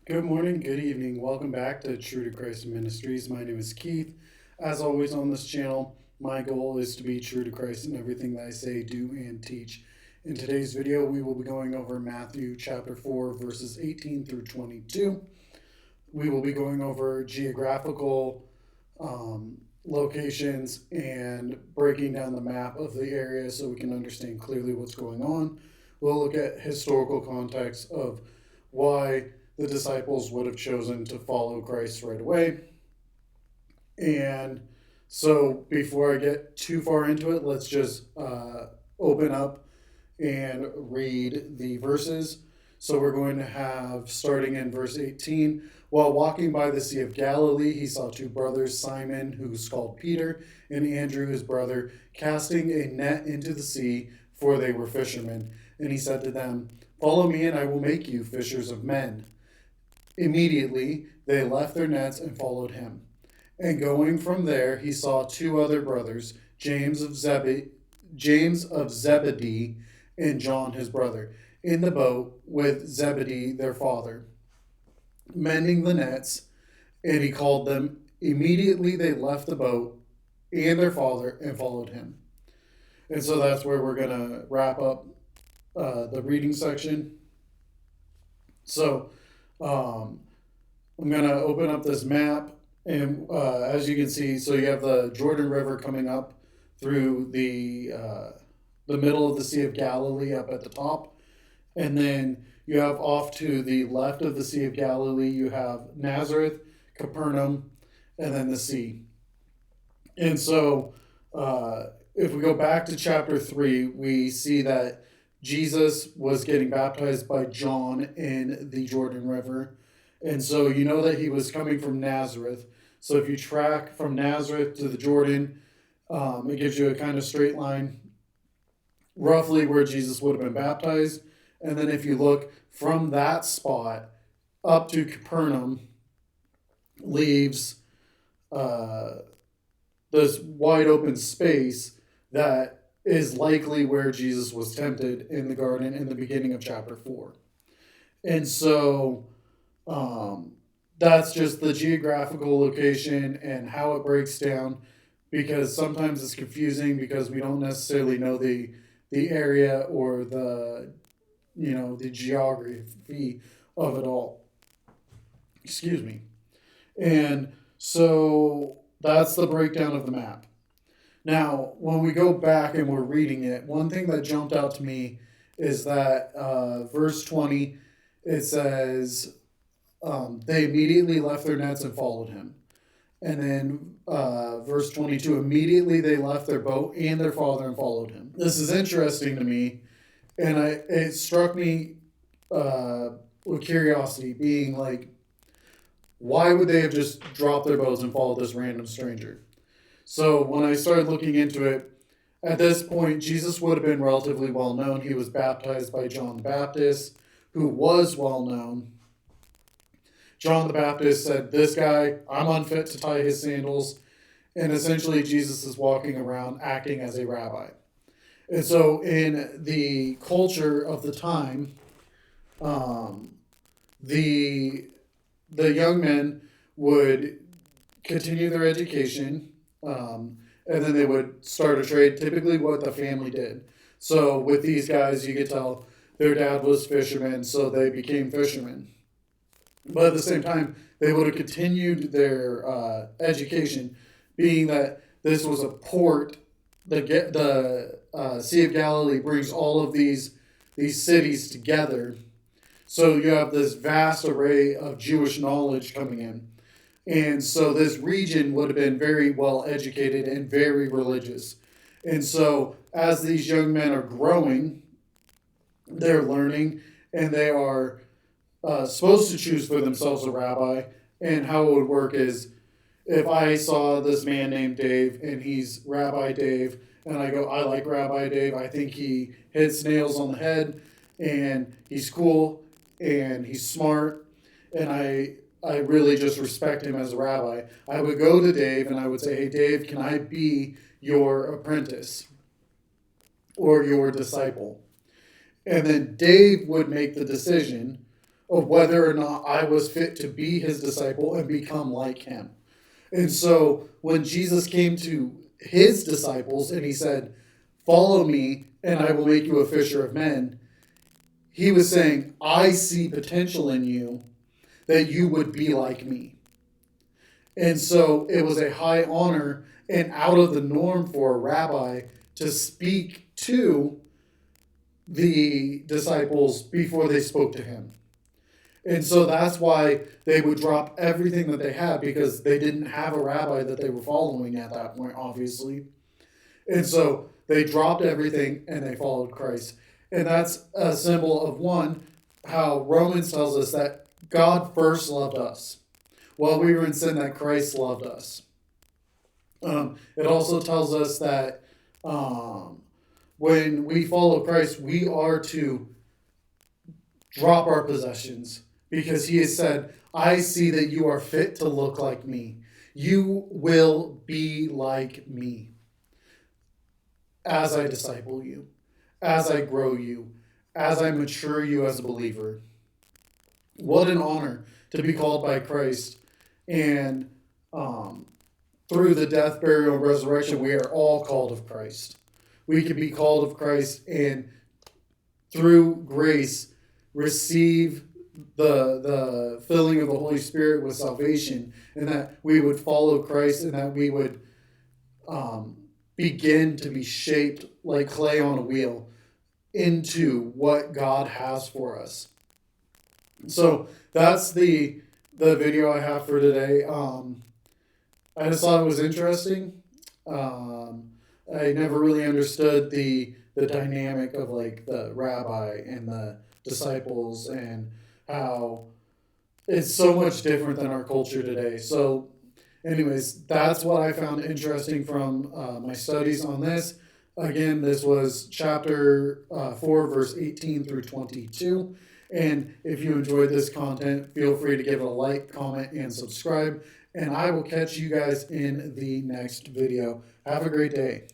Good morning, good evening. Welcome back to True to Christ Ministries. My name is Keith. As always on this channel, my goal is to be true to Christ in everything that I say, do, and teach. In today's video, we will be going over Matthew chapter 4, verses 18 through 22. We will be going over geographical locations and breaking down the map of the area so we can understand clearly what's going on. We'll look at historical context of why the disciples would have chosen to follow Christ right away. And so before I get too far into it, let's just open up and read the verses. So we're going to have, starting in verse 18, while walking by the Sea of Galilee, he saw two brothers, Simon, who's called Peter, and Andrew, his brother, casting a net into the sea, for they were fishermen. And he said to them, "Follow me, and I will make you fishers of men." Immediately they left their nets and followed him. And going from there, he saw two other brothers, James of Zebedee and John his brother, in the boat with Zebedee their father, mending the nets, and he called them. Immediately they left the boat and their father and followed him. And so that's where we're going to wrap up the reading section. So I'm going to open up this map, and as you can see, so you have the Jordan River coming up through the middle of the Sea of Galilee up at the top, and then you have off to the left of the Sea of Galilee, you have Nazareth, Capernaum, and then the sea. And so if we go back to chapter 3, we see that Jesus was getting baptized by John in the Jordan River. And so you know that he was coming from Nazareth. So if you track from Nazareth to the Jordan, it gives you a kind of straight line, roughly where Jesus would have been baptized. And then if you look from that spot up to Capernaum, leaves this wide open space that is likely where Jesus was tempted in the garden in the beginning of chapter 4. And so that's just the geographical location and how it breaks down, because sometimes it's confusing because we don't necessarily know the area or the geography of it all. Excuse me. And so that's the breakdown of the map. Now, when we go back and we're reading it, one thing that jumped out to me is that verse 20, it says, they immediately left their nets and followed him. And then verse 22, immediately they left their boat and their father and followed him. This is interesting to me, and it struck me with curiosity, being like, why would they have just dropped their boats and followed this random stranger? So when I started looking into it, at this point, Jesus would have been relatively well known. He was baptized by John the Baptist, who was well known. John the Baptist said, "This guy, I'm unfit to tie his sandals." And essentially, Jesus is walking around acting as a rabbi. And so in the culture of the time, the young men would continue their education, and then they would start a trade, typically what the family did. So with these guys, you could tell their dad was fisherman, so they became fishermen. But at the same time, they would have continued their education, being that this was a port. The Sea of Galilee brings all of these cities together. So you have this vast array of Jewish knowledge coming in. And so this region would have been very well educated and very religious. And so as these young men are growing, they're learning, and they are supposed to choose for themselves a rabbi. And how it would work is, if I saw this man named Dave and he's Rabbi Dave, and I go, I like Rabbi Dave, I think he hits nails on the head, and he's cool, and he's smart, and I really just respect him as a rabbi, I would go to Dave and I would say, "Hey Dave, can I be your apprentice or your disciple?" And then Dave would make the decision of whether or not I was fit to be his disciple and become like him. And so when Jesus came to his disciples and he said, "Follow me, and I will make you a fisher of men," he was saying, "I see potential in you that you would be like me." And so it was a high honor and out of the norm for a rabbi to speak to the disciples before they spoke to him. And so that's why they would drop everything that they had, because they didn't have a rabbi that they were following at that point, obviously. And so they dropped everything and they followed Christ. And that's a symbol of, one, how Romans tells us that God first loved us. While we were in sin, that Christ loved us. It also tells us that when we follow Christ, we are to drop our possessions, because he has said, "I see that you are fit to look like me. You will be like me as I disciple you, as I grow you, as I mature you as a believer." What an honor to be called by Christ. And through the death, burial, and resurrection, we are all called of Christ. We can be called of Christ and through grace receive the filling of the Holy Spirit with salvation, and that we would follow Christ, and that we would begin to be shaped like clay on a wheel into what God has for us. So that's the video I have for today. I just thought it was interesting. I never really understood the dynamic of like the rabbi and the disciples, and how it's so much different than our culture today. So anyways, that's what I found interesting from my studies on this. Again, this was chapter 4, verse 18 through 22. And if you enjoyed this content, feel free to give it a like, comment, and subscribe. And I will catch you guys in the next video. Have a great day.